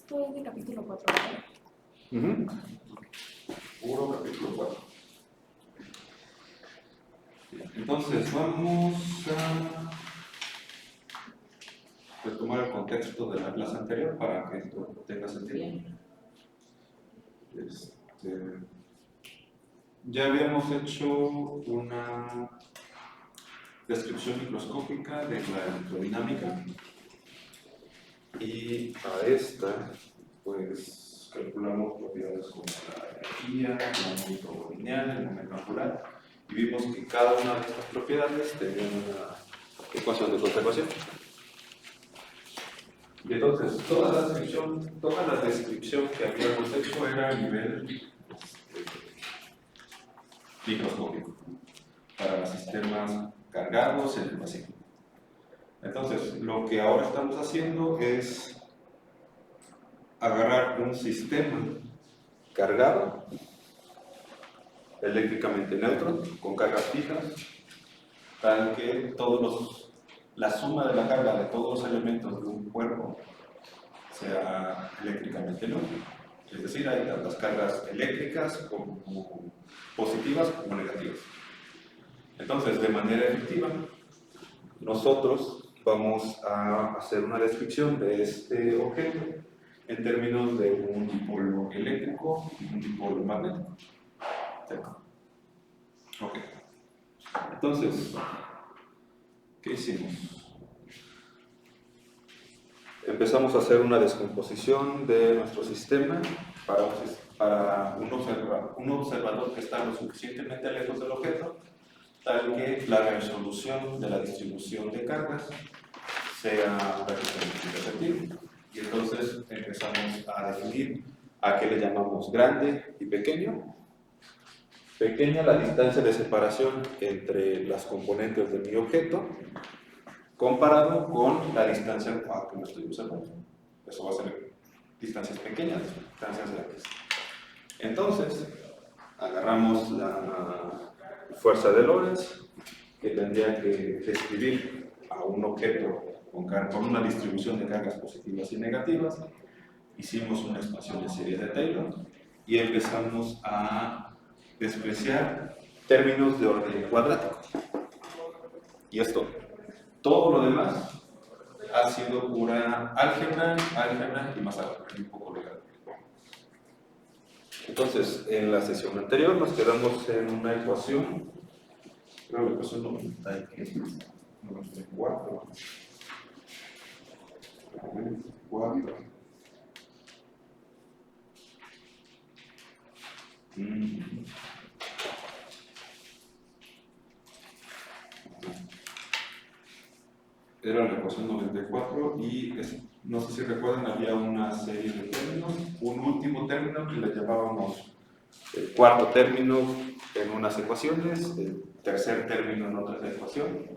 Esto es de capítulo 4, ¿verdad? Puro capítulo 4. Entonces, vamos a retomar el contexto de la clase anterior para que esto tenga sentido. Ya habíamos hecho una descripción microscópica de la electrodinámica y a esta, pues, calculamos propiedades como la energía, el momento lineal, el momento angular, y vimos que cada una de estas propiedades tenía una ecuación de conservación. Y entonces, toda la descripción que habíamos hecho era a nivel microscópico, para sistemas cargados en el vacío. Entonces, lo que ahora estamos haciendo es agarrar un sistema cargado, eléctricamente neutro, con cargas fijas, tal que la suma de la carga de todos los elementos de un cuerpo sea eléctricamente neutro. Es decir, hay tantas cargas eléctricas como positivas como negativas. Entonces, de manera efectiva, nosotros vamos a hacer una descripción de este objeto en términos de un dipolo eléctrico y un dipolo magnético. Ok. Entonces, ¿qué hicimos? Empezamos a hacer una descomposición de nuestro sistema para un observador que está lo suficientemente lejos del objeto, tal que la resolución de la distribución de cargas sea representativa. Y entonces empezamos a definir a qué le llamamos grande y pequeño. Pequeña la distancia de separación entre las componentes de mi objeto comparado con la distancia a que lo estoy observando. Eso va a ser distancias pequeñas, distancias grandes. Entonces, agarramos la fuerza de Lorentz, que tendría que describir a un objeto con una distribución de cargas positivas y negativas. Hicimos una expansión de serie de Taylor y empezamos a despreciar términos de orden cuadrático. Y esto, todo lo demás ha sido pura álgebra y más álgebra, y un poco legal. Entonces, en la sesión anterior nos quedamos en una ecuación, creo que la ecuación 94. Era la ecuación 94 y no sé si recuerdan, había una serie de términos, un último término que le llamábamos el cuarto término en unas ecuaciones, el tercer término en otras ecuaciones.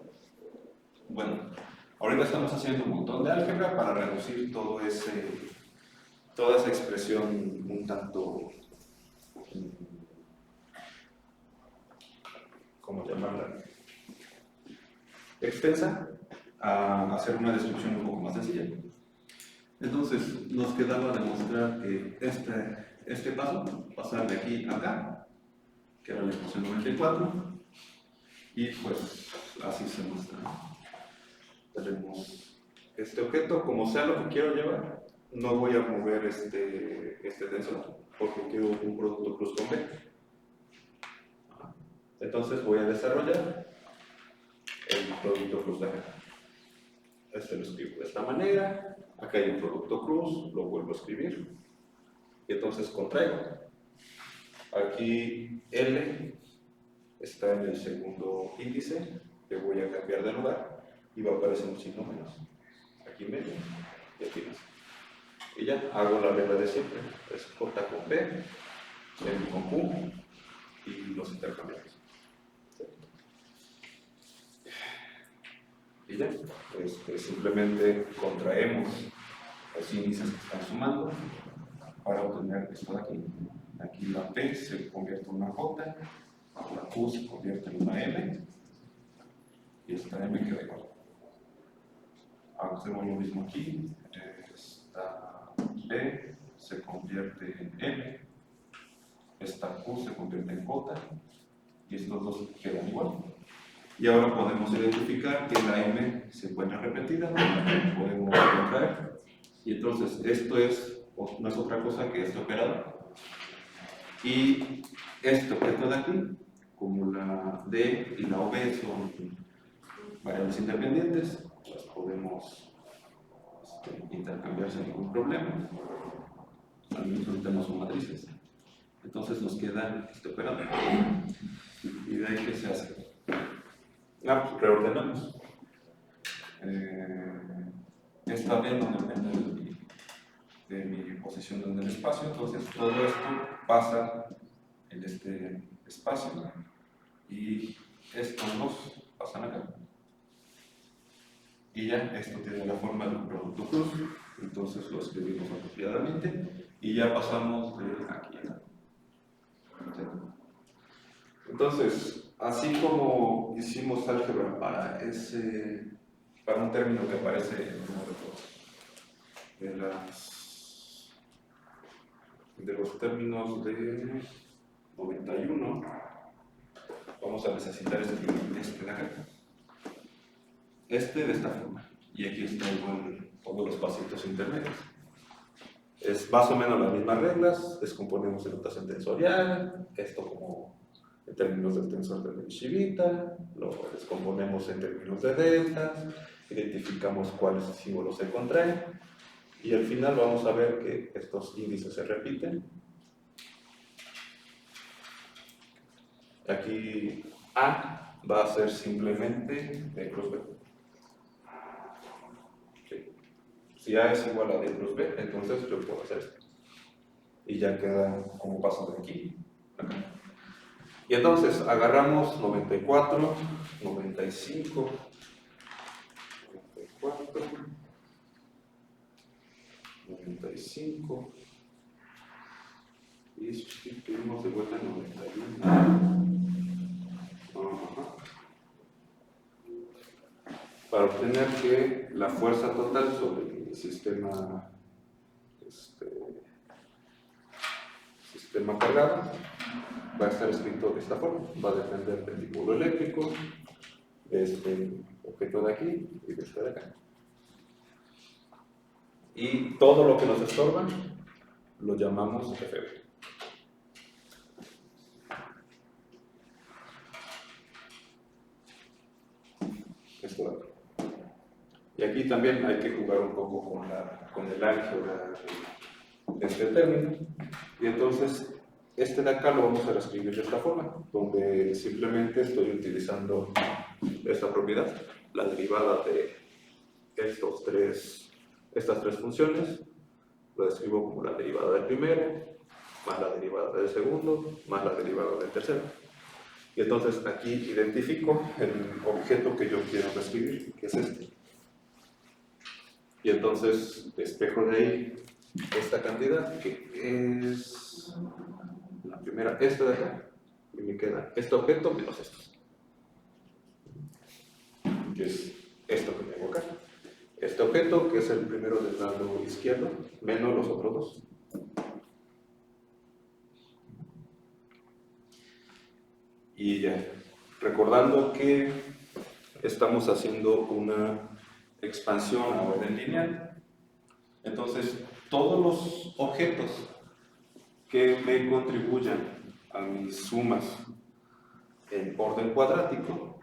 Bueno, ahorita estamos haciendo un montón de álgebra para reducir toda esa expresión un tanto, ¿cómo llamarla?, extensa, a hacer una descripción un poco más sencilla. Entonces, nos quedaba demostrar que este paso, pasar de aquí a acá, que era la ecuación 94, y pues así se muestra. Tenemos este objeto, como sea lo que quiero llevar, no voy a mover este tensor, porque quiero un producto cruz con B. Entonces voy a desarrollar el producto cruz de acá. Este lo escribo de esta manera, acá hay un producto cruz, lo vuelvo a escribir, y entonces contraigo. Aquí L está en el segundo índice, que voy a cambiar de lugar, y va a aparecer un signo menos. Aquí medio, y aquí más. Y ya, hago la regla de siempre, es J con P, M con Q, y los intercambiamos. Y ya, simplemente contraemos los índices que están sumando para obtener esto de aquí. Aquí la P se convierte en una J, la Q se convierte en una M, y esta M queda igual. Ahora hacemos lo mismo aquí, esta D se convierte en M, esta Q se convierte en J, y estos dos quedan igual. Y ahora podemos identificar que la M se encuentra repetida, podemos contraer, y entonces esto no es otra cosa que este operador. Y este objeto de aquí, como la D y la OB son variables independientes, las podemos intercambiar sin ningún problema. Al menos ahorita no son matrices. Entonces nos queda este operador. ¿Y de ahí qué se hace? Pues reordenamos. Esta B no depende de mi posición en el espacio, entonces todo esto pasa en este espacio y estos dos pasan acá. Y ya esto tiene la forma de un producto cruz, entonces lo escribimos apropiadamente y ya pasamos de aquí a acá. Entonces, así como hicimos álgebra para un término que aparece en el número de los términos de 91, vamos a necesitar este de acá. De esta forma. Y aquí están todos los pasitos intermedios. Es más o menos las mismas reglas, descomponemos en notación tensorial, esto como en términos del tensor de Chivita, lo descomponemos en términos de deltas, identificamos cuáles símbolos se contraen, y al final vamos a ver que estos índices se repiten. Aquí A va a ser simplemente D plus B. Si A es igual a D plus B, entonces yo puedo hacer esto. Y ya queda como paso de aquí a acá. Y entonces agarramos 94, 95, 94, 95, y sustituimos de vuelta 91. Para obtener que la fuerza total sobre el sistema cargado va a estar escrito de esta forma. Va a depender del dipolo eléctrico, de este objeto de aquí y de este de acá. Y todo lo que nos estorba lo llamamos FB. Esto de aquí. Y aquí también hay que jugar un poco con el álgebra de este término. Y entonces, este de acá lo vamos a reescribir de esta forma, donde simplemente estoy utilizando esta propiedad, la derivada de estas tres funciones, lo describo como la derivada del primero, más la derivada del segundo, más la derivada del tercero. Y entonces aquí identifico el objeto que yo quiero reescribir, que es este. Y entonces despejo de ahí esta cantidad, que es la primera, esta de acá, y me queda este objeto menos estos, que es esto que tengo acá. Este objeto, que es el primero del lado izquierdo, menos los otros dos. Y ya, recordando que estamos haciendo una expansión a orden lineal, entonces todos los objetos que me contribuyan a mis sumas en orden cuadrático,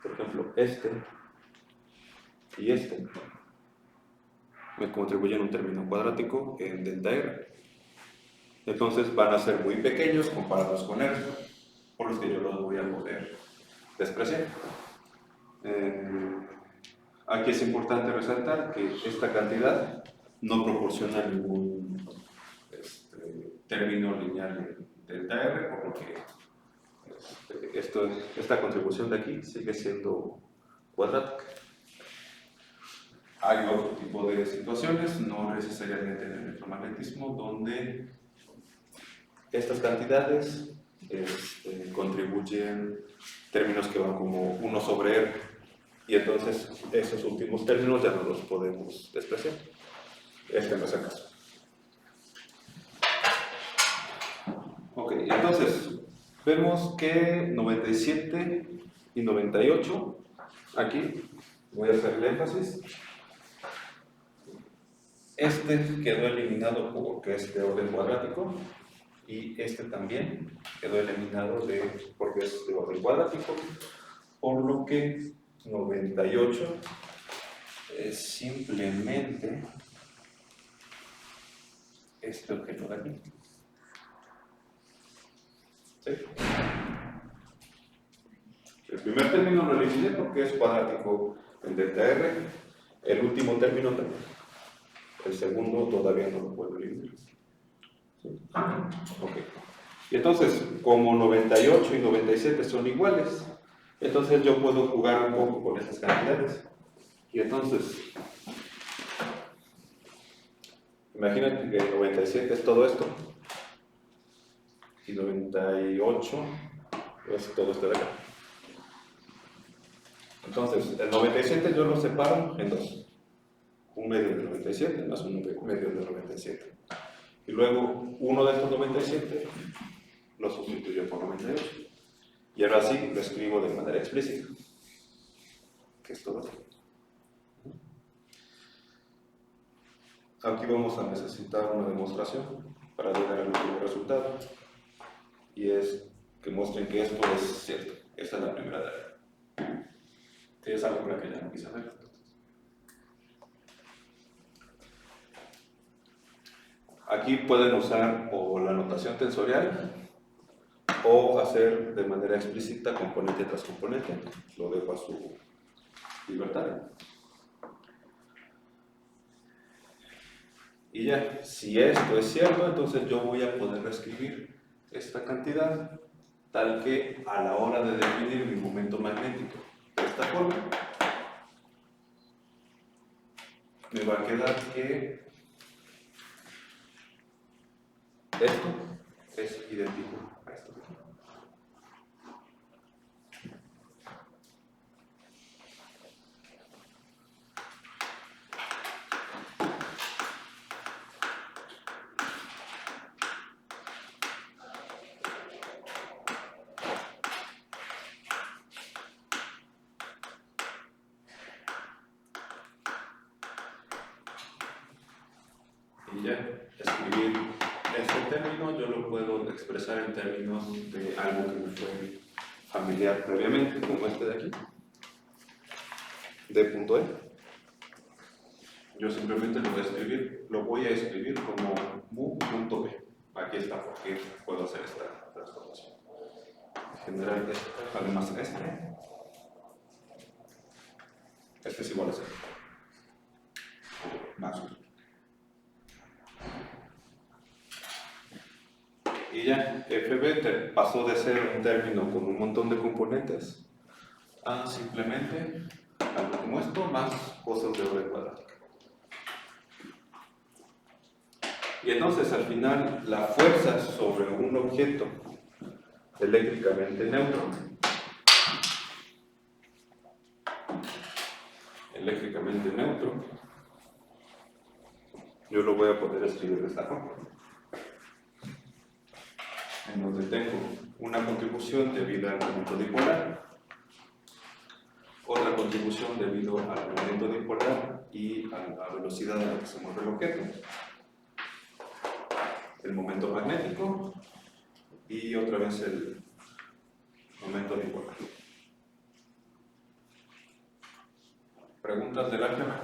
por ejemplo este y este, me contribuyen un término cuadrático en delta R. Entonces van a ser muy pequeños comparados con esto, por los que yo los voy a poder despreciar. Aquí es importante resaltar que esta cantidad no proporciona ningún término lineal en delta R, por lo que esta contribución de aquí sigue siendo cuadrática. Hay otro tipo de situaciones, no necesariamente en el electromagnetismo, donde estas cantidades contribuyen términos que van como 1 sobre R, y entonces esos últimos términos ya no los podemos despreciar. Este no es el caso. Ok, entonces, vemos que 97 y 98, aquí, voy a hacer el énfasis. Este quedó eliminado porque es de orden cuadrático y este también quedó eliminado porque es de orden cuadrático, por lo que 98 es simplemente este objeto de aquí. ¿Sí? El primer término lo eliminé porque es cuadrático en delta R, el último término también. El segundo todavía no lo puedo eliminar. ¿Sí? Ok. Y entonces, como 98 y 97 son iguales, entonces yo puedo jugar un poco con esas cantidades. Y entonces, imagínate que 97 es todo esto. Y 98 es todo esto de acá. Entonces, el 97 yo lo separo en dos. Un medio de 97 más un medio de 97. Y luego, uno de estos 97 lo sustituyo por 98. Y ahora sí lo escribo de manera explícita. Que es todo. Aquí vamos a necesitar una demostración para llegar al último resultado. Y es que muestren que esto es cierto. Esta es la primera tarea. ¿Tienes algo para que ya no quise hacer? Aquí pueden usar o la notación tensorial o hacer de manera explícita componente tras componente. Lo dejo a su libertad. Y ya, si esto es cierto, entonces yo voy a poder reescribir esta cantidad tal que a la hora de definir mi momento magnético de esta forma, me va a quedar que esto es idéntico a esto. Y ya, escribir este término yo lo puedo expresar en términos de algo que me fue familiar previamente, como este de aquí, d.e. Yo simplemente lo voy a escribir como mu.b. Aquí está, porque puedo hacer esta transformación. Generar este, además este es igual a 0. Más 1. Y ya, FB pasó de ser un término con un montón de componentes a simplemente algo como esto, más cosas de orden cuadrática. Y entonces al final la fuerza sobre un objeto eléctricamente neutro yo lo voy a poder escribir de esta forma, en donde tengo una contribución debido al momento dipolar, otra contribución debido al momento dipolar y a la velocidad a la que se mueve el objeto, el momento magnético y otra vez el momento dipolar. ¿Preguntas del álgebra?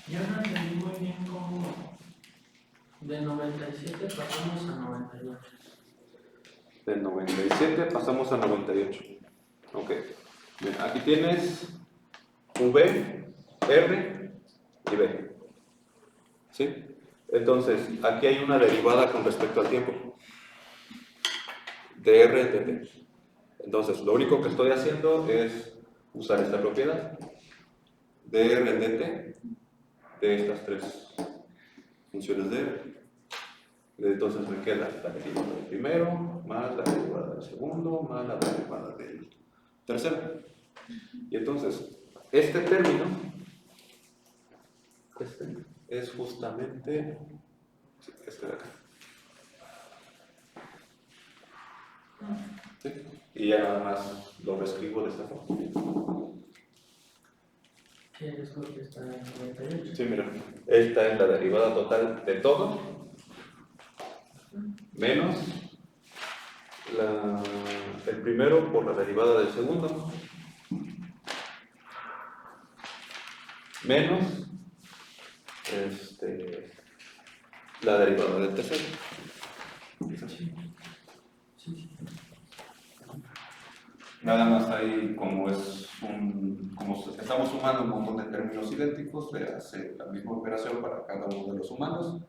Yo no entendí muy bien cómo de 97 pasamos a 98. Del 97 pasamos a 98. Ok. Bien, aquí tienes V, R y B. ¿Sí? Entonces, aquí hay una derivada con respecto al tiempo. dr dt. Entonces, lo único que estoy haciendo es usar esta propiedad. dr dt de estas tres funciones de R. Entonces me queda la derivada del primero más la derivada del segundo más la derivada del tercero. Y entonces, este término es justamente este de acá. ¿Sí? Y ya nada más lo reescribo de esta forma. ¿Qué es lo que está en 98? Sí, mira, esta es la derivada total de todo, menos el primero por la derivada del segundo, menos la derivada del tercero. Sí. Nada más ahí, como estamos sumando un montón de términos idénticos, se hace la misma operación para cada uno de los sumandos,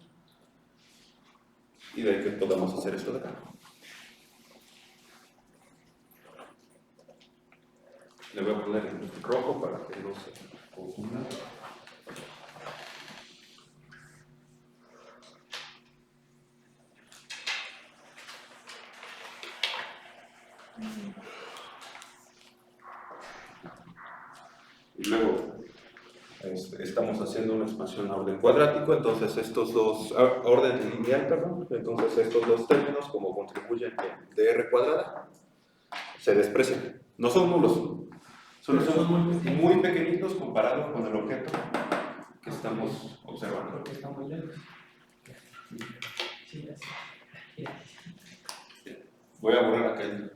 y de ahí que podamos hacer esto de acá. Le voy a poner en rojo para que no se confunda. Y luego estamos haciendo una expansión a orden cuadrático, entonces estos dos, orden lineal, perdón, entonces estos dos términos, como contribuyen de r cuadrada, se desprecian. No son nulos, solo son muy pequeñitos comparados con el objeto que estamos observando. Porque está muy lejos. Sí, así. Voy a borrar acá el...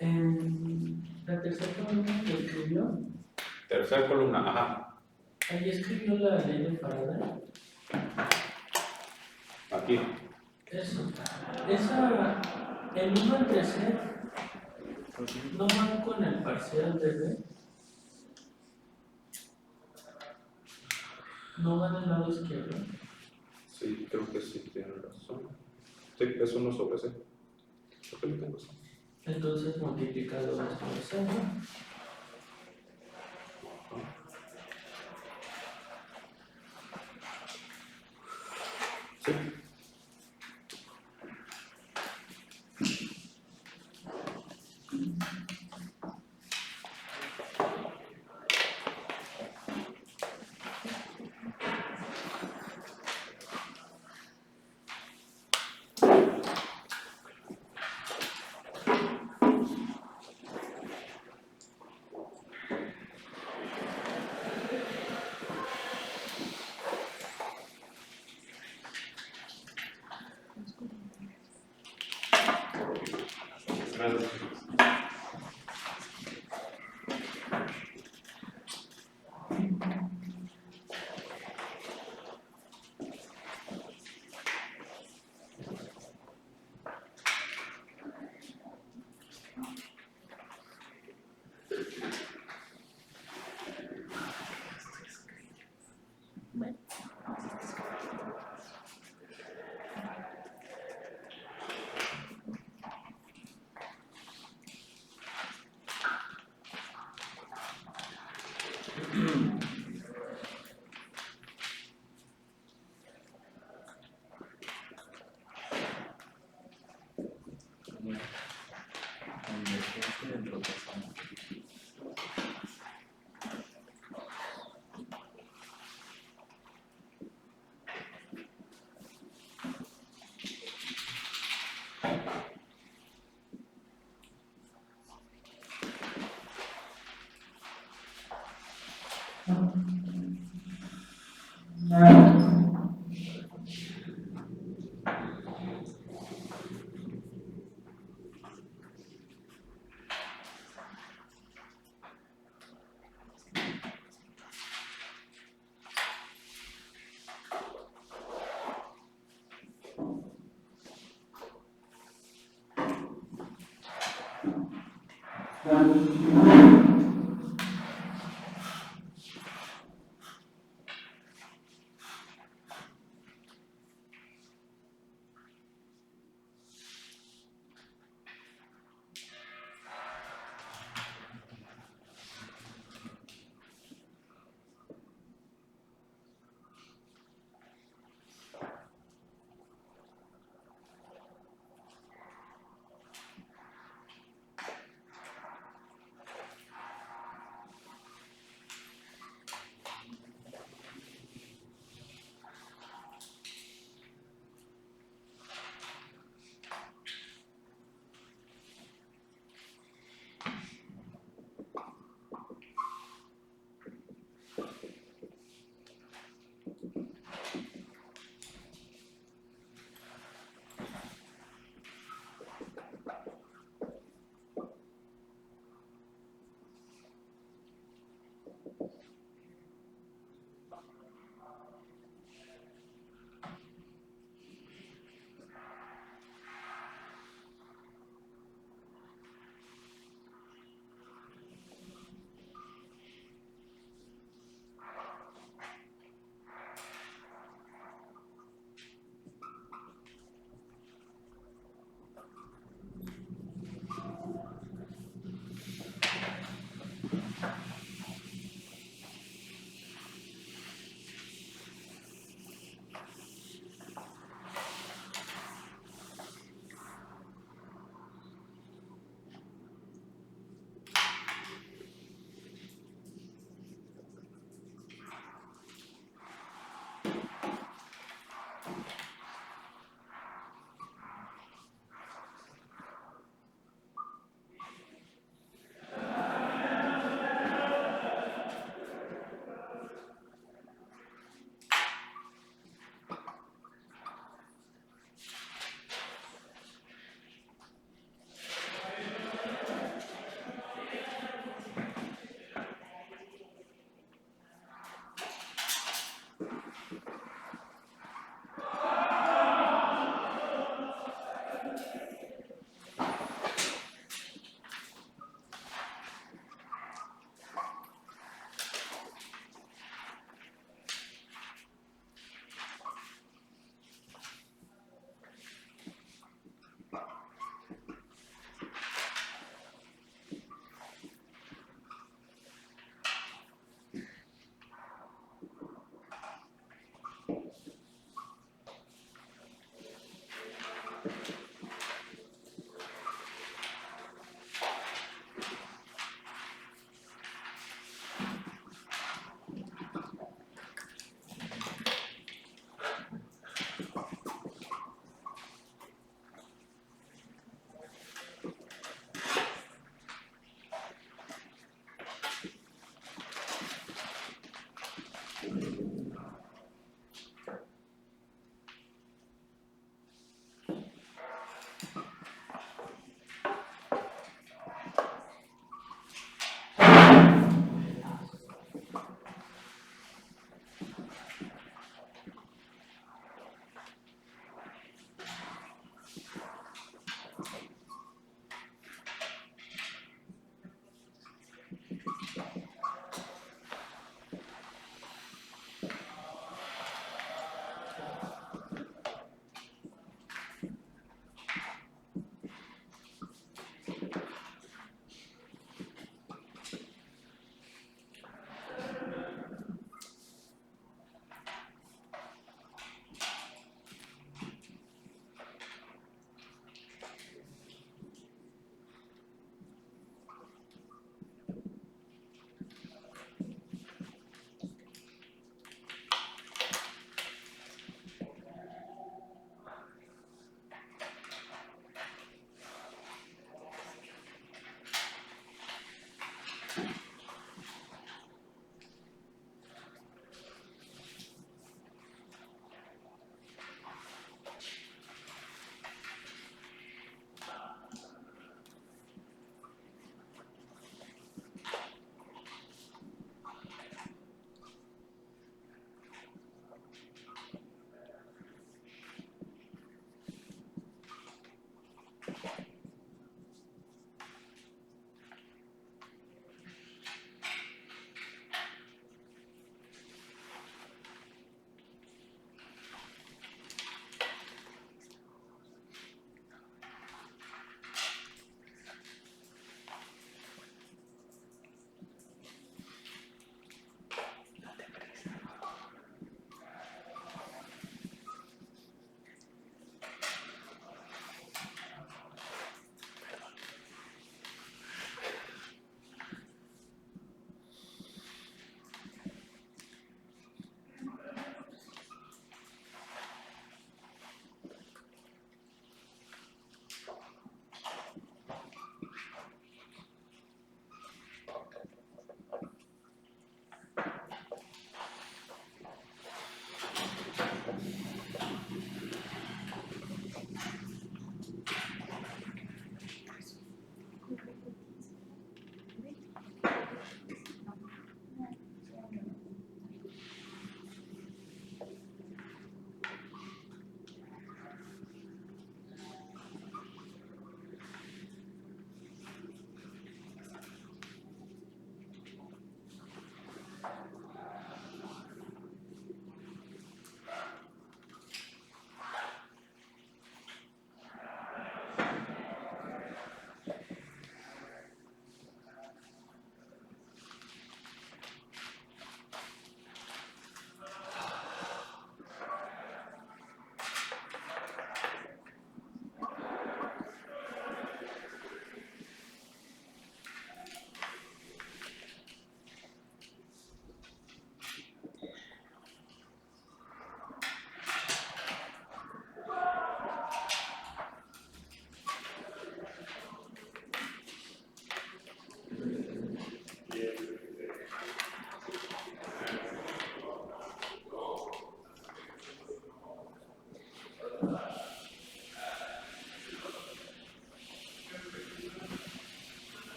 En la tercera columna que escribió, Tercera columna, ajá. ahí escribió la ley de Faraday. Aquí. Eso. Esa, el 1 al 13, no van con el parcial de B. No van al lado izquierdo. Sí, creo que sí, tiene razón. Sí, es 1 sobre C. ¿Por qué no tengo eso? Entonces multiplicado esto por C, ¿no? Sí.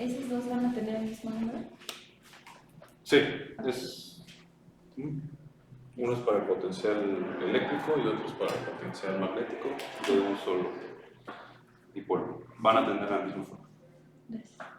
¿Esos dos van a tener el mismo número? Sí, es, uno es para el potencial eléctrico y otro es para el potencial magnético de un solo dipolo. Van a tener la misma forma. Gracias.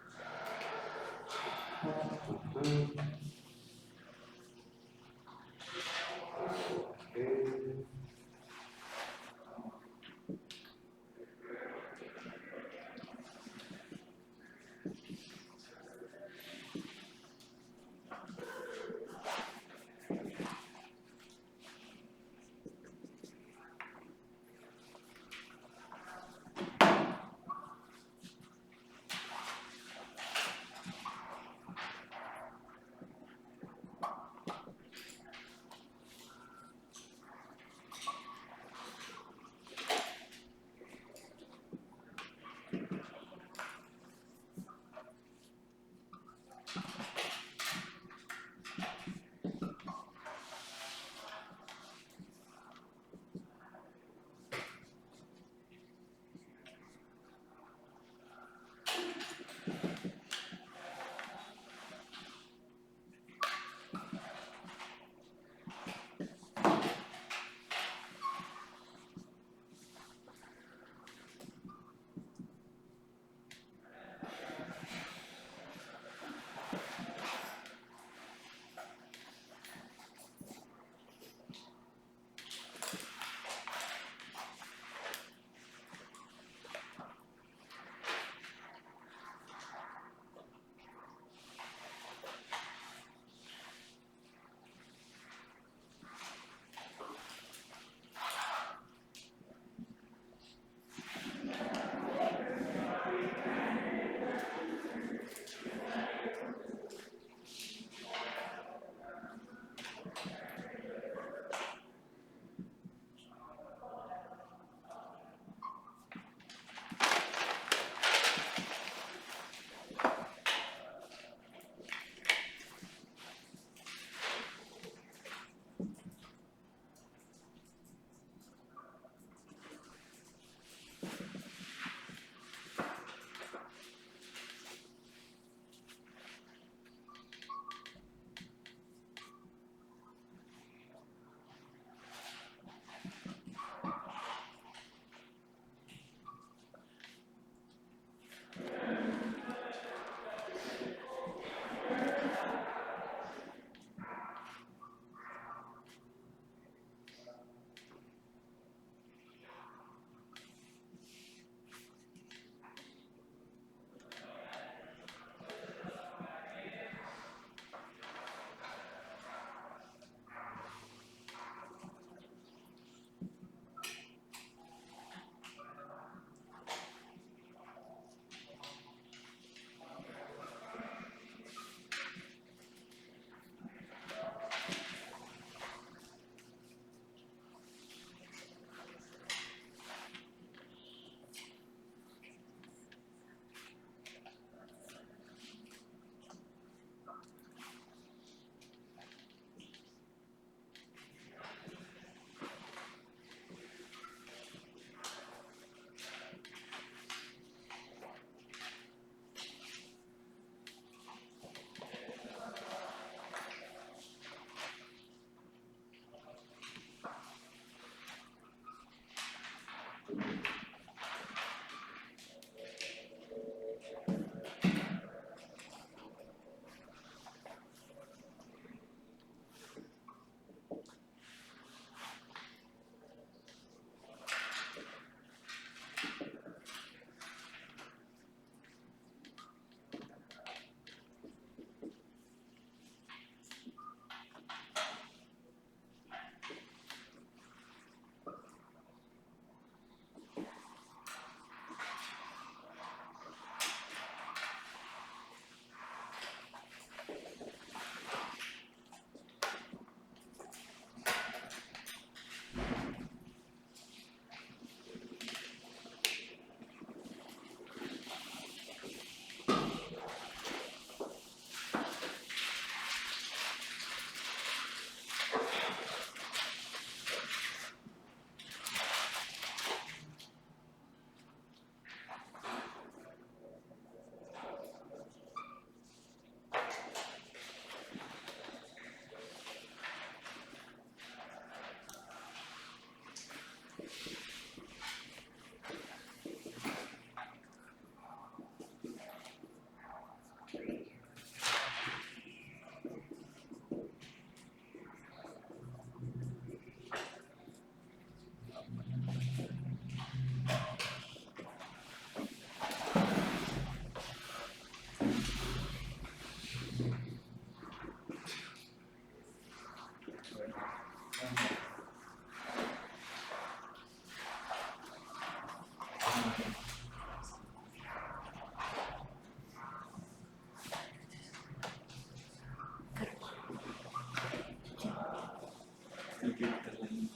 Hay que quitarle ahí.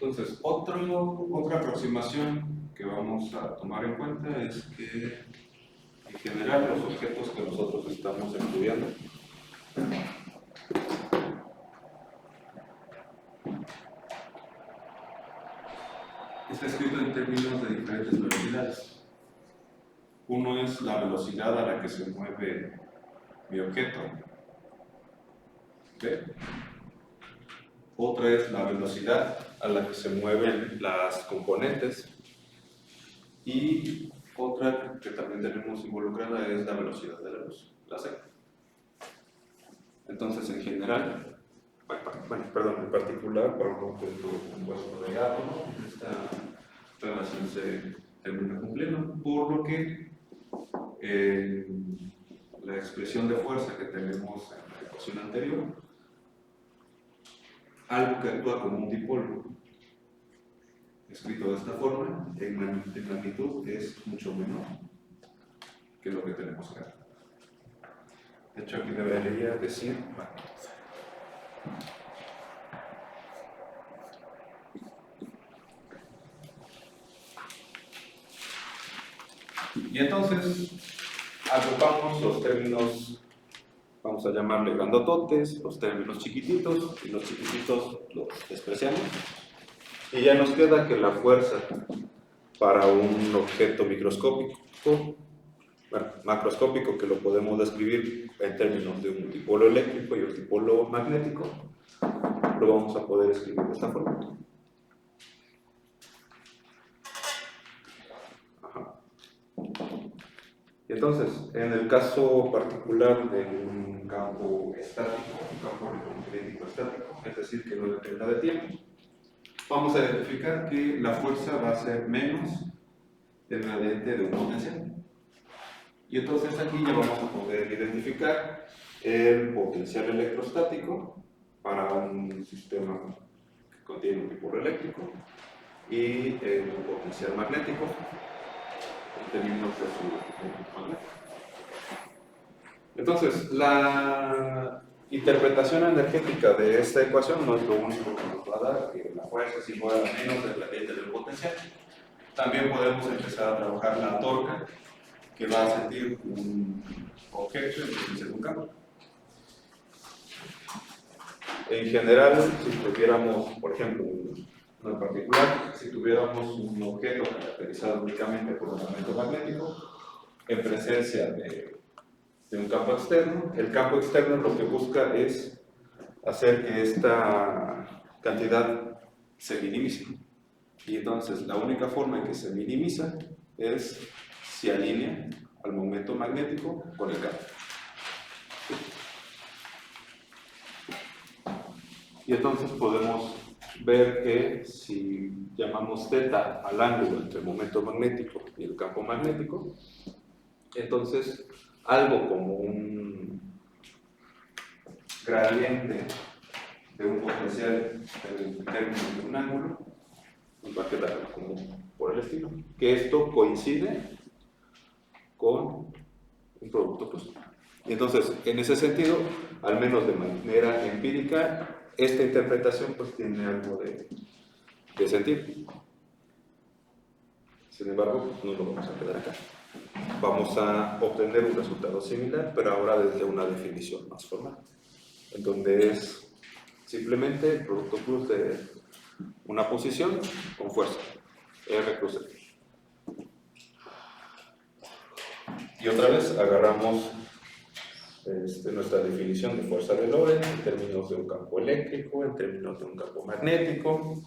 Entonces, otra aproximación que vamos a tomar en cuenta es que, en general, los objetos que nosotros estamos estudiando está escrito en términos de diferentes velocidades. Uno es la velocidad a la que se mueve mi objeto, ¿ve? Otra es la velocidad a la que se mueven las componentes. Y otra que también tenemos involucrada es la velocidad de la luz, la C. Entonces, en general, en particular para un objeto compuesto de átomos, esta relación se termina cumpliendo, por lo que la expresión de fuerza que tenemos en la ecuación anterior, algo que actúa como un dipolo, escrito de esta forma, en magnitud es mucho menor que lo que tenemos acá. De hecho, aquí debería decir magnitud. Y entonces, agrupamos los términos, vamos a llamarle grandototes, los términos chiquititos, y los chiquititos los despreciamos. Y ya nos queda que la fuerza para un objeto microscópico, macroscópico, que lo podemos describir en términos de un dipolo eléctrico y un dipolo magnético, lo vamos a poder escribir de esta forma. Y entonces, en el caso particular de un campo estático, un campo electromagnético estático, es decir, que no dependa de tiempo, vamos a identificar que la fuerza va a ser menos el gradiente de un potencial. Y entonces aquí ya vamos a poder identificar el potencial electrostático para un sistema que contiene un dipolo eléctrico y el potencial magnético en términos de su momento magnético. Entonces, la interpretación energética de esta ecuación no es lo único que nos va a dar, que la fuerza es igual a menos del gradiente del potencial. También podemos empezar a trabajar la torca que va a sentir un objeto en un campo. En general, si tuviéramos, por ejemplo, no en particular, si tuviéramos un objeto caracterizado únicamente por un momento magnético, en presencia de un campo externo, el campo externo lo que busca es hacer que esta cantidad se minimice. Y entonces la única forma en que se minimiza es si alinea al momento magnético con el campo. Y entonces podemos ver que si llamamos θ al ángulo entre el momento magnético y el campo magnético, entonces algo como un gradiente de un potencial en términos de un ángulo nos va a quedar como por el estilo, que esto coincide con un producto opuesto. Y entonces, en ese sentido, al menos de manera empírica, esta interpretación pues tiene algo de sentido. Sin embargo, no lo vamos a quedar acá. Vamos a obtener un resultado similar, pero ahora desde una definición más formal, en donde es simplemente el producto cruz de una posición con fuerza, R cruz F. Y otra vez agarramos nuestra definición de fuerza de Lorentz en términos de un campo eléctrico, en términos de un campo magnético,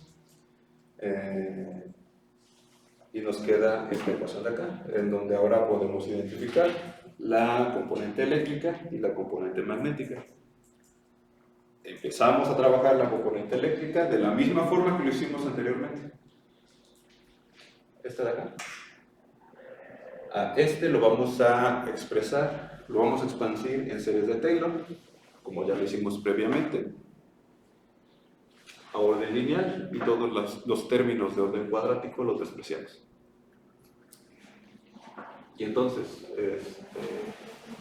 y nos queda esta ecuación de acá, en donde ahora podemos identificar la componente eléctrica y la componente magnética. Empezamos a trabajar la componente eléctrica de la misma forma que lo hicimos anteriormente. Esta de acá. A este lo vamos a expresar, lo vamos a expandir en series de Taylor, como ya lo hicimos previamente, a orden lineal, y todos los términos de orden cuadrático los despreciamos. Y entonces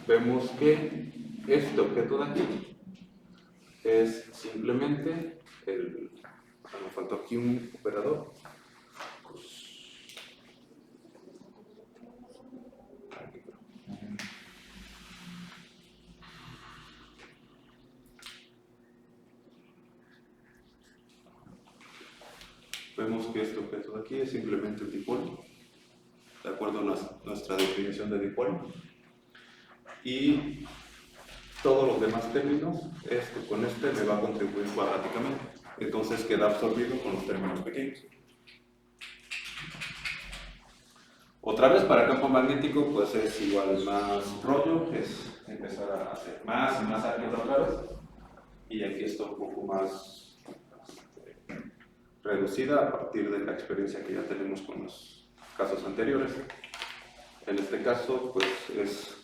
vemos que este objeto de aquí es simplemente me faltó aquí un operador. Vemos que este objeto de aquí es simplemente un dipolo, de acuerdo a nuestra definición de dipolo. Y todos los demás términos, con este me va a contribuir cuadráticamente. Entonces queda absorbido con los términos pequeños. Otra vez, para campo magnético, pues es igual más rollo, es empezar a hacer más y más álgebra otra vez. y aquí está un poco más reducida a partir de la experiencia que ya tenemos con los casos anteriores. En este caso, pues es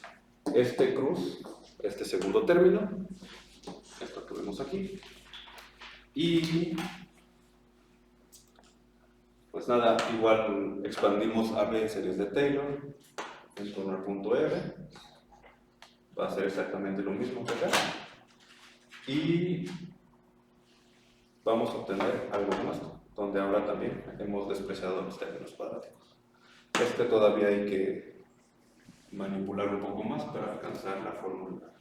este cruz, este segundo término, esto que vemos aquí, y pues nada, igual expandimos a B en series de Taylor en torno al punto R, va a ser exactamente lo mismo que acá, y vamos a obtener algo como esto, donde ahora también hemos despreciado los términos cuadráticos. Este todavía hay que manipular un poco más para alcanzar la fórmula,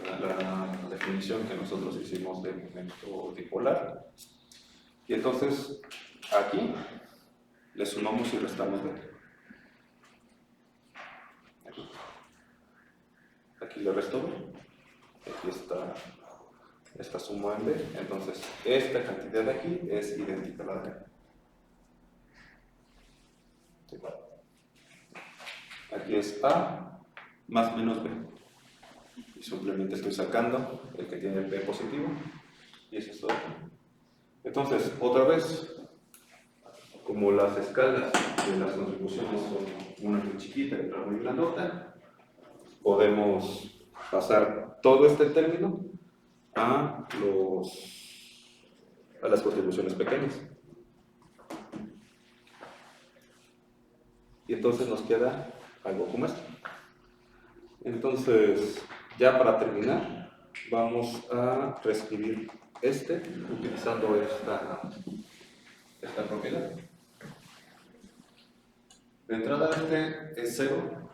la definición que nosotros hicimos de momento dipolar. Y entonces, aquí le sumamos y restamos B. Aquí le resto B. Aquí está esta suma en B. Entonces, esta cantidad de aquí es idéntica a la de acá. Aquí es A más menos B. Y simplemente estoy sacando el que tiene el B positivo. Y eso es todo. Entonces, otra vez, como las escalas de las contribuciones son una muy chiquita y otra muy grandota, podemos pasar todo este término a las contribuciones pequeñas. Y entonces nos queda algo como esto. Entonces, ya para terminar, vamos a reescribir utilizando esta propiedad. De entrada, este es 0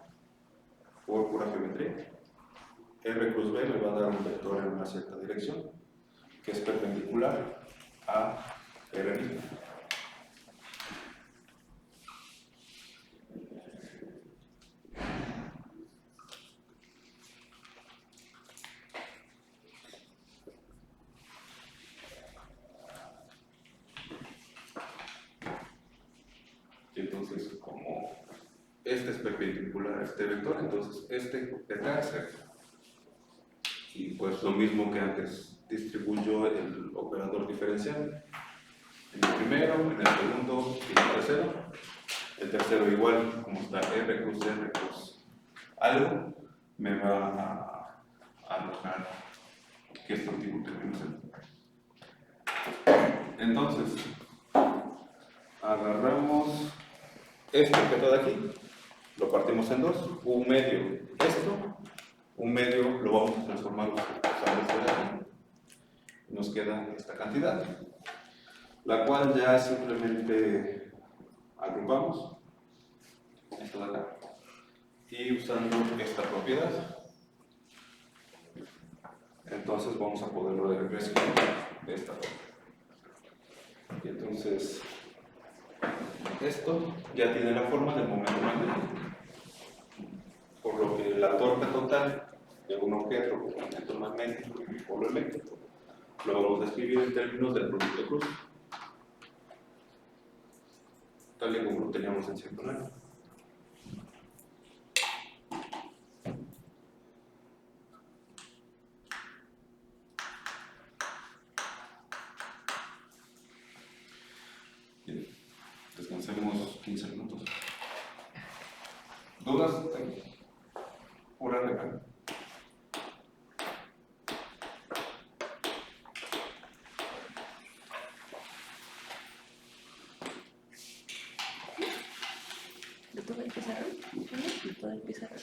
por pura geometría. R cruz B me va a dar un vector en una cierta dirección, que es perpendicular a R mismo. Y entonces, como este es perpendicular a este vector, entonces este de acá es recto. Y pues lo mismo que antes, distribuyo el operador diferencial en el primero, en el segundo y en el tercero. El tercero igual, como está R cruz algo, me va a arrojar que este último término es el. Entonces, agarramos este objeto de aquí, lo partimos en dos, un medio esto, un medio lo vamos a transformar usando esto de aquí, nos queda esta cantidad, la cual ya simplemente agrupamos esto de acá y usando esta propiedad, entonces vamos a poderlo reescribir de esta forma. Y entonces esto ya tiene la forma del momento magnético, por lo que la torque total de un objeto con momento magnético y polo eléctrico lo vamos a escribir en términos del producto cruz, tal y como lo teníamos en cierto lado. Bien, descansemos 15 minutos. ¿Dudas? Pura regla. ¿De todo el pizarrón? ¿De todo el pizarrón?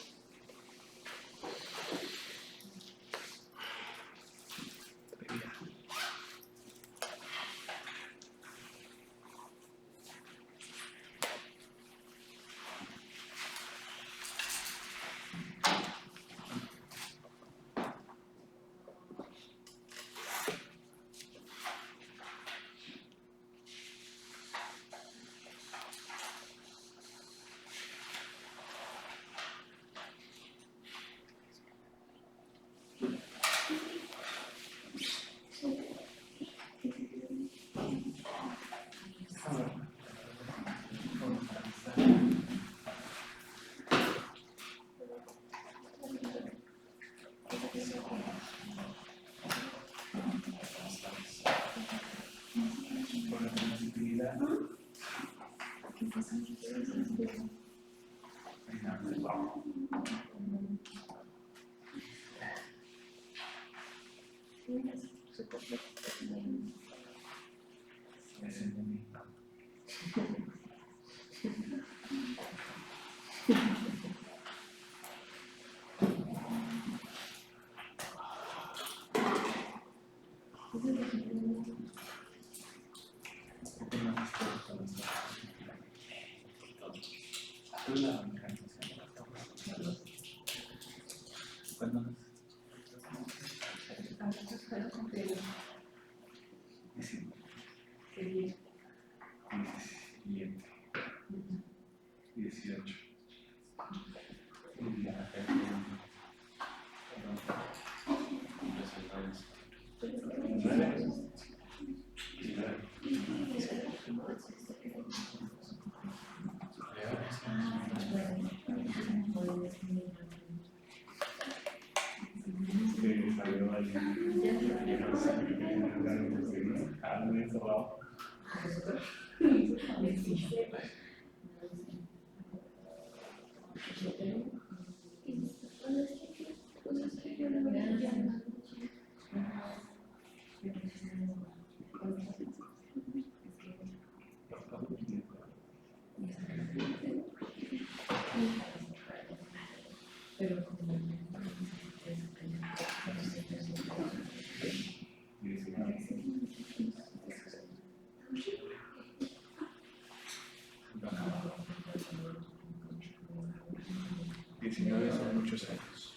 Son muchos años.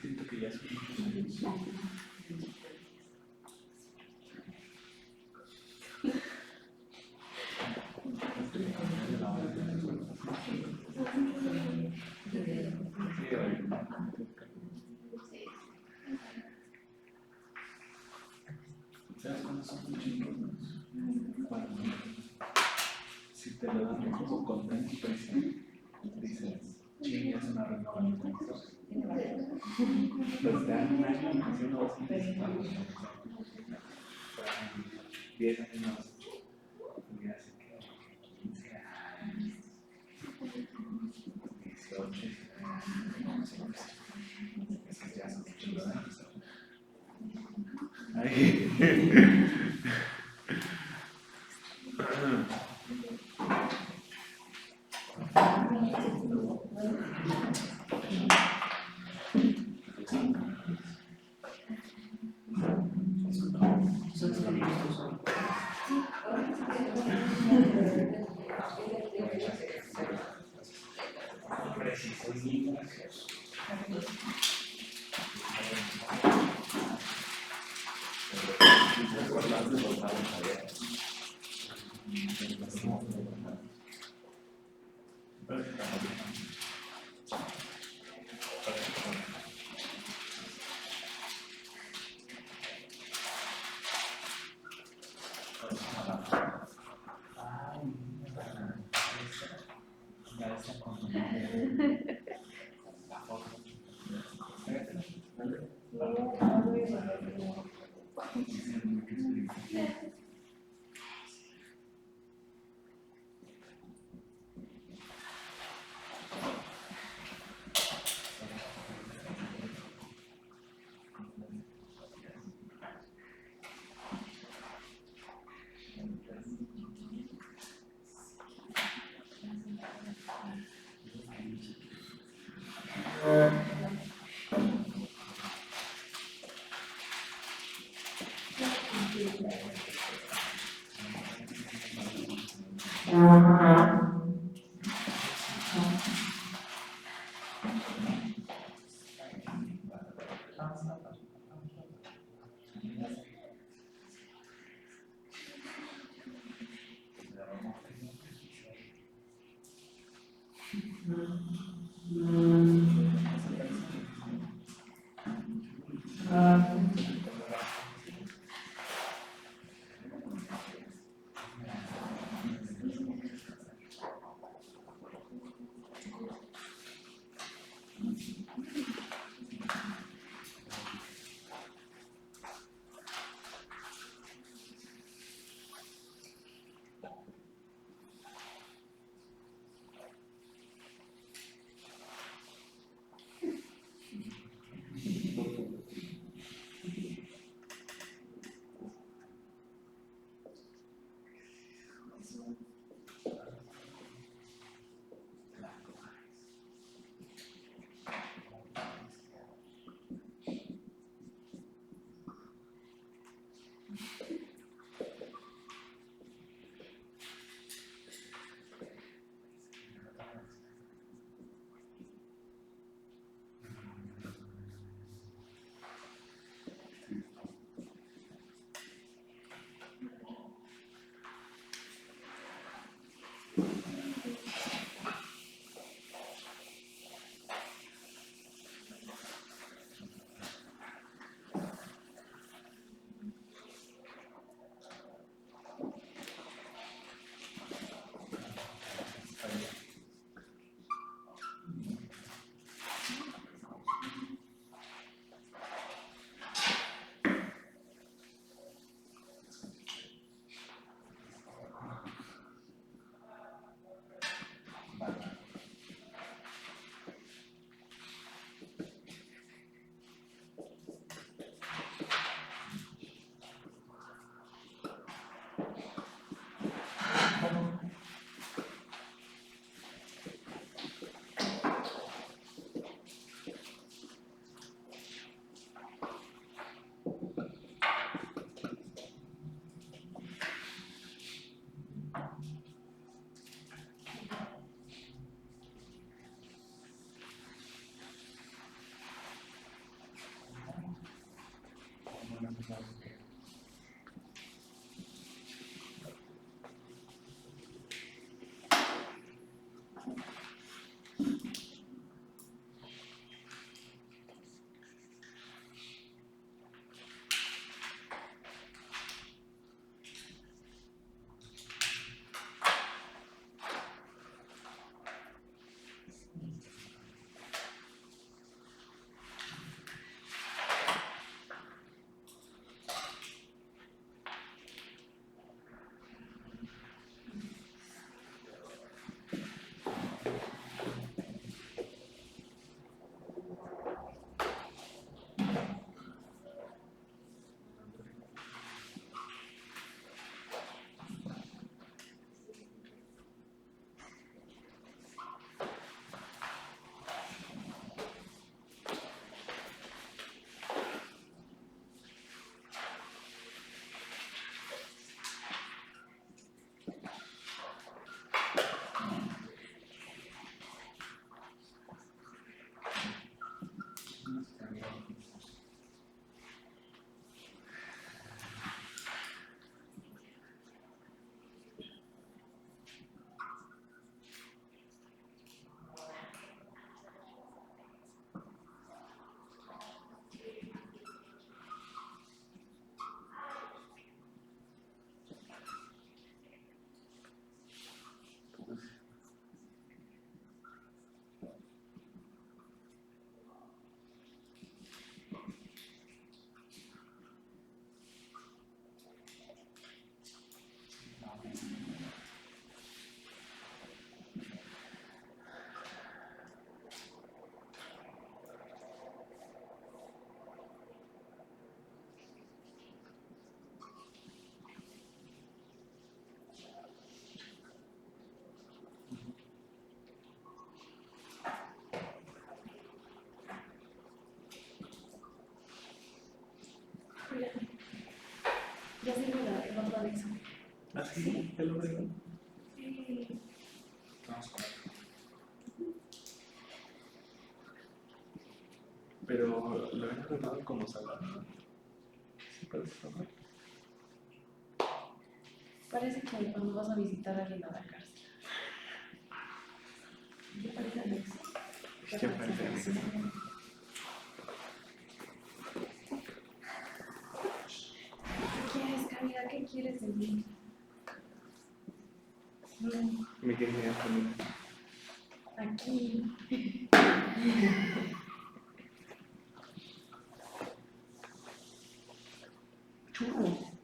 Siento que ya son muchos años. ¿Sabes cuándo son muchos años? Cuando si te lo dan como contento y presión, dices, sí, es una renovación. Pues te dan un año haciendo así, 10 años, y hace que 15 años, 18, esos ya son muchos años. Ahí. Ya se lo otra vez. ¿Ah, sí? ¿Te lo digo? Sí. Vamos con otro. Pero lo habían tratado como salado. ¿Sí parece salado? Parece que cuando vas a visitar a alguien a la cárcel. ¿Qué parece Alex? ¿Qué parece Alex? ¿Qué quieres, Camila? ¿Qué quieres de mí? Me quedé familia. Aquí. Churro.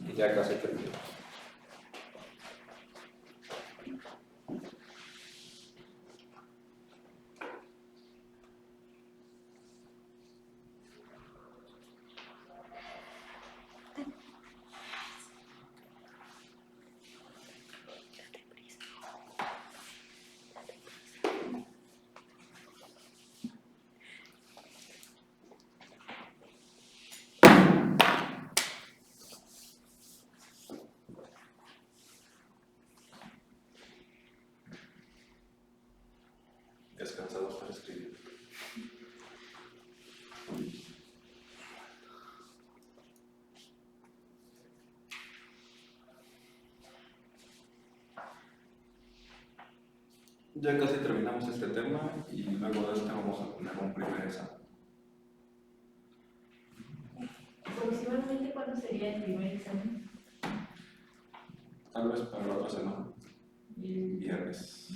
Y ya casi terminamos. Descansados para escribir. Ya casi terminamos este tema y luego de este vamos a poner un primer examen. ¿Aproximadamente cuándo sería el primer examen? Tal vez para la otra semana, viernes.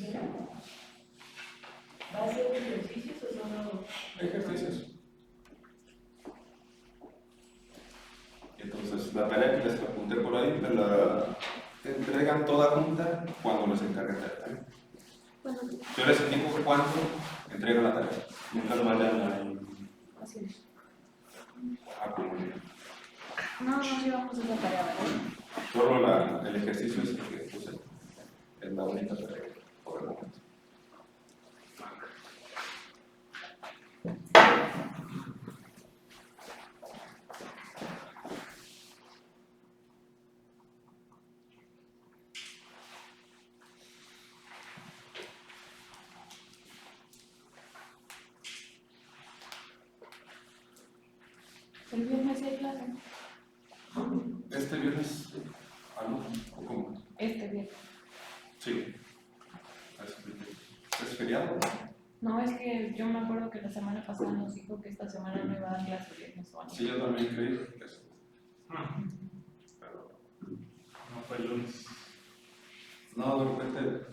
¿Va a ser ejercicios o solo Ejercicios. Entonces, la tarea que les apunté por ahí me la entregan toda junta cuando les encarguen la tarea. Yo les indico cuándo entregan la tarea. Nunca lo vayan a así es? comunicar. No, no llevamos esa tarea, ¿verdad? Solo el ejercicio es el que puse en la única tarea por el momento. El viernes hay clase. Este viernes, ¿algo? ¿O cómo? Este viernes. Sí. ¿Es feriado? No, es que yo me acuerdo que la semana pasada nos dijo que esta semana no iba a dar clase viernes o algo. Sí, yo también creí que es. Pero No fue el lunes. no, de repente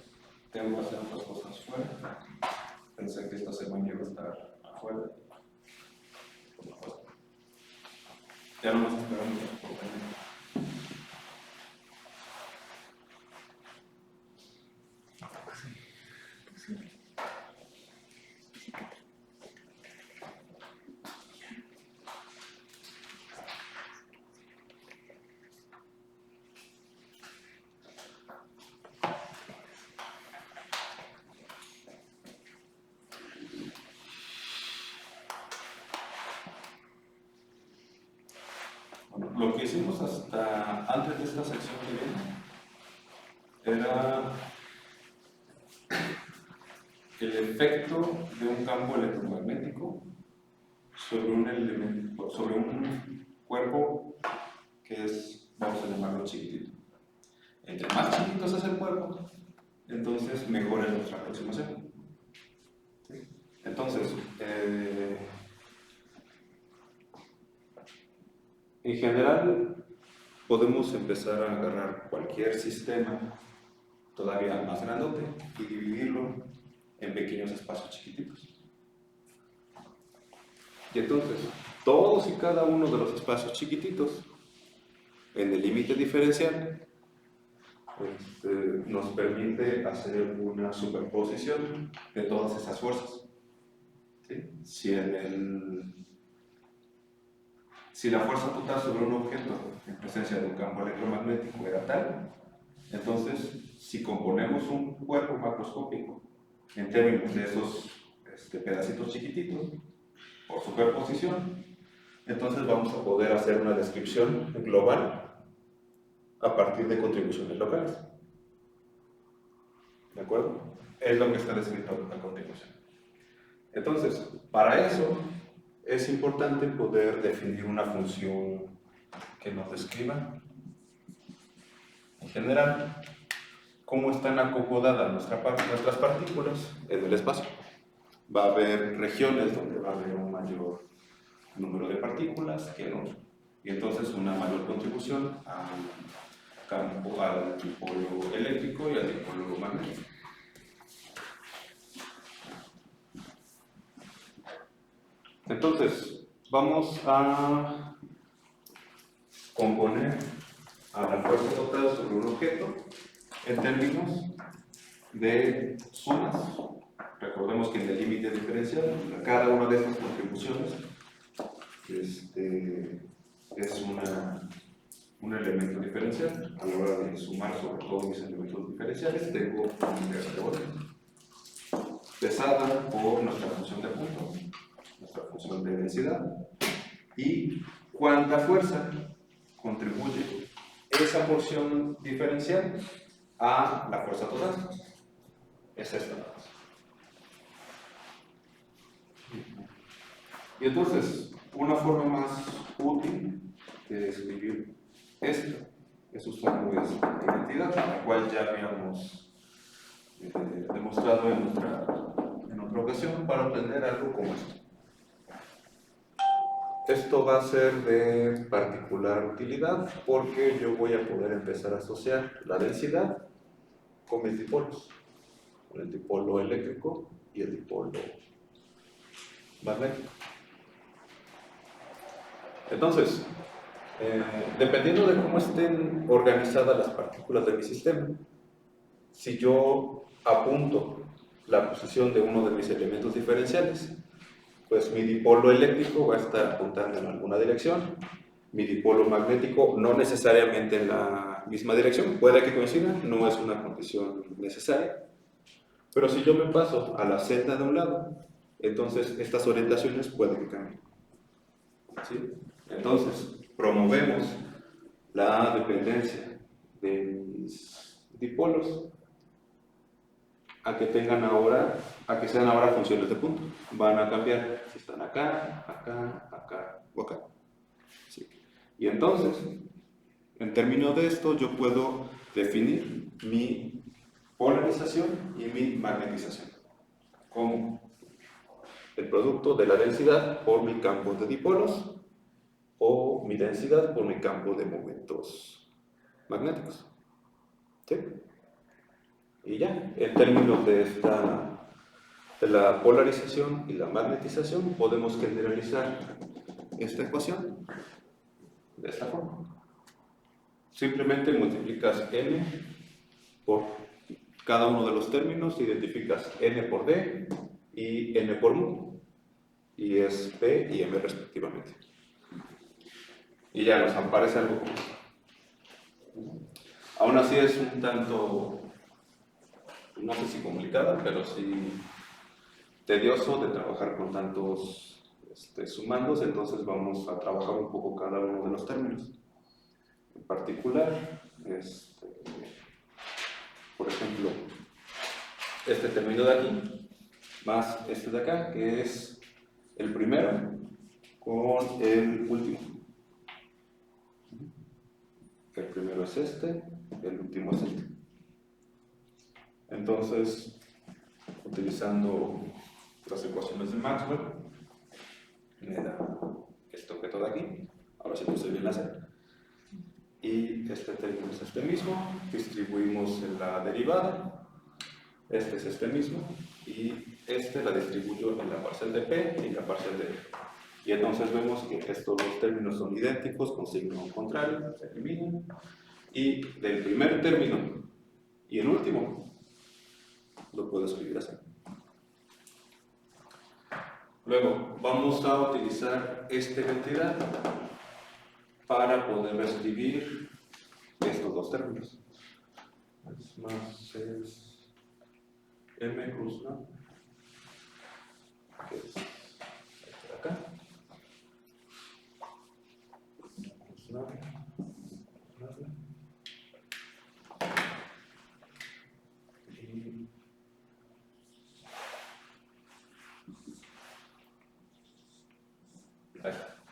tengo que hacer otras cosas fuera. Pensé que esta semana iba a estar afuera. Ya no me estoy esperando por venir. Bueno, lo que hicimos hasta antes de esta sección que viene era el efecto de un campo electromagnético sobre un elemento, sobre un cuerpo que es, vamos a llamarlo chiquitito. Entre más chiquito es el cuerpo, entonces mejor es nuestra aproximación. ¿Sí? Entonces, en general, podemos empezar a agarrar cualquier sistema todavía más grandote y dividirlo en pequeños espacios chiquititos. Y entonces, todos y cada uno de los espacios chiquititos, en el límite diferencial, nos permite hacer una superposición de todas esas fuerzas. ¿Sí? Si la fuerza total sobre un objeto en presencia de un campo electromagnético era tal, entonces si componemos un cuerpo macroscópico en términos de esos pedacitos chiquititos por superposición, entonces vamos a poder hacer una descripción global a partir de contribuciones locales. ¿De acuerdo? Es lo que está descrito a continuación. Entonces, para eso es importante poder definir una función que nos describa, en general, cómo están acomodadas nuestras partículas en el espacio. Va a haber regiones donde va a haber un mayor número de partículas que en otro, y entonces una mayor contribución al campo, al dipolo eléctrico y al dipolo magnético. Entonces, vamos a componer a la fuerza total sobre un objeto en términos de sumas. Recordemos que en el límite diferencial, cada una de estas contribuciones es un elemento diferencial. A la hora de sumar sobre todos mis elementos diferenciales, tengo una unidad de orden pesada por nuestra función de punto, nuestra función de densidad, y cuánta fuerza contribuye esa porción diferencial a la fuerza total. Es esta. Y entonces, una forma más útil de escribir esto es usando esta identidad, la cual ya habíamos demostrado en otra ocasión para obtener algo como esto. Esto va a ser de particular utilidad porque yo voy a poder empezar a asociar la densidad con mis dipolos, con el dipolo eléctrico y el dipolo magnético. Entonces, dependiendo de cómo estén organizadas las partículas de mi sistema, si yo apunto la posición de uno de mis elementos diferenciales, pues mi dipolo eléctrico va a estar apuntando en alguna dirección, mi dipolo magnético no necesariamente en la misma dirección, puede que coincidan, no es una condición necesaria, pero si yo me paso a la celda de un lado, entonces estas orientaciones pueden que cambien. ¿Sí? Entonces, promovemos la dependencia de mis dipolos a que sean ahora funciones de punto. Van a cambiar si están acá, acá, acá o acá. ¿Sí? Y entonces, en términos de esto, yo puedo definir mi polarización y mi magnetización como el producto de la densidad por mi campo de dipolos o mi densidad por mi campo de momentos magnéticos. ¿Sí? Y ya, en términos de la polarización y la magnetización, podemos generalizar esta ecuación de esta forma. Simplemente multiplicas n por cada uno de los términos, identificas n por d y n por mu, y es p y m respectivamente. Y ya nos aparece algo. Aún así es un tanto, no sé si complicada, pero sí tedioso de trabajar con tantos sumandos, entonces vamos a trabajar un poco cada uno de los términos. En particular, por ejemplo, este término de aquí, más este de acá, que es el primero con el último. El primero es este, el último es este. Entonces, utilizando las ecuaciones de Maxwell, me da este objeto de aquí, ahora sí puse bien la C, y este término es este mismo, distribuimos en la derivada, este es este mismo, y este la distribuyo en la parcial de P y en la parcial de E. Y entonces vemos que estos dos términos son idénticos con signo contrario, se eliminan, y del primer término y el último lo puedo escribir así. Luego vamos a utilizar esta identidad para poder escribir estos dos términos. Es más, es m cruz, ¿no? Que es este de acá.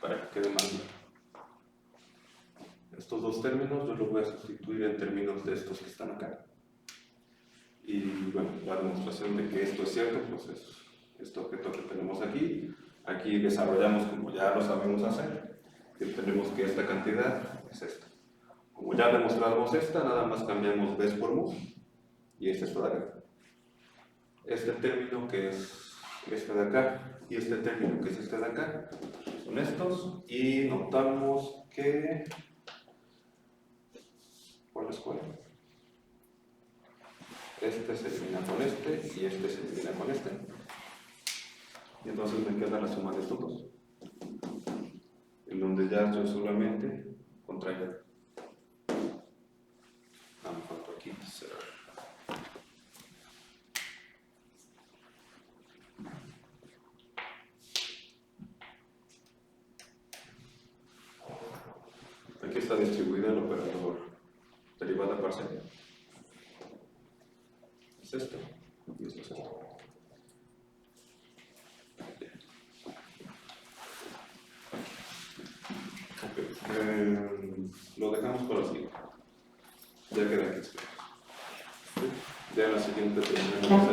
Para que quede más claro. Estos dos términos yo los voy a sustituir en términos de estos que están acá. Y bueno, la demostración de que esto es cierto, pues es este objeto que tenemos aquí. Aquí desarrollamos como ya lo sabemos hacer, que tenemos que esta cantidad es esta. Como ya demostramos esta, nada más cambiamos B por mu, y este es de acá. Este término que es este de acá, y este término que es este de acá, son estos, y notamos que... ¿cuál es cuál? Este se elimina con este, y este se elimina con este. Y entonces me queda la suma de estos dos, en donde ya yo solamente contraigo. Me falta aquí cerrar. Aquí está distribuido el operador derivada parcial. Es esto, y esto es esto. Lo dejamos por así. Ya queda aquí. Ya en la siguiente tendremos